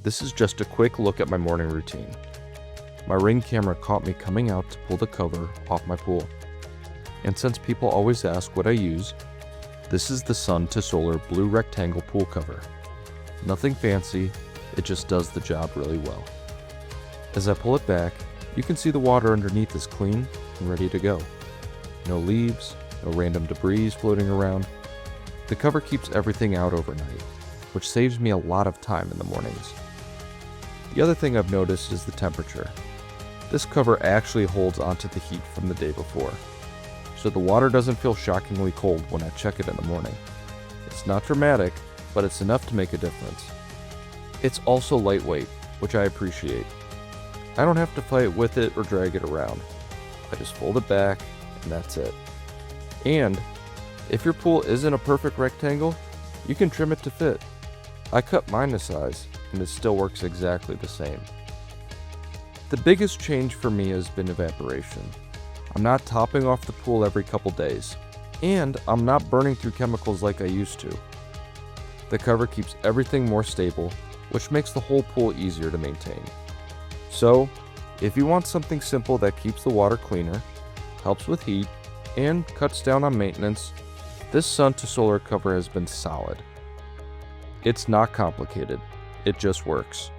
This is just a quick look at my morning routine. My Ring camera caught me coming out to pull the cover off my pool. And since people always ask what I use, this is the Sun2Solar Blue Rectangle Pool Cover. Nothing fancy, it just does the job really well. As I pull it back, you can see the water underneath is clean and ready to go. No leaves, no random debris floating around. The cover keeps everything out overnight, which saves me a lot of time in the mornings. The other thing I've noticed is the temperature. This cover actually holds onto the heat from the day before, so the water doesn't feel shockingly cold when I check it in the morning. It's not dramatic, but it's enough to make a difference. It's also lightweight, which I appreciate. I don't have to fight with it or drag it around. I just fold it back, and that's it. And if your pool isn't a perfect rectangle, you can trim it to fit. I cut mine to size, and it still works exactly the same. The biggest change for me has been evaporation. I'm not topping off the pool every couple days, and I'm not burning through chemicals like I used to. The cover keeps everything more stable, which makes the whole pool easier to maintain. So, if you want something simple that keeps the water cleaner, helps with heat, and cuts down on maintenance, this Sun2Solar cover has been solid. It's not complicated, it just works.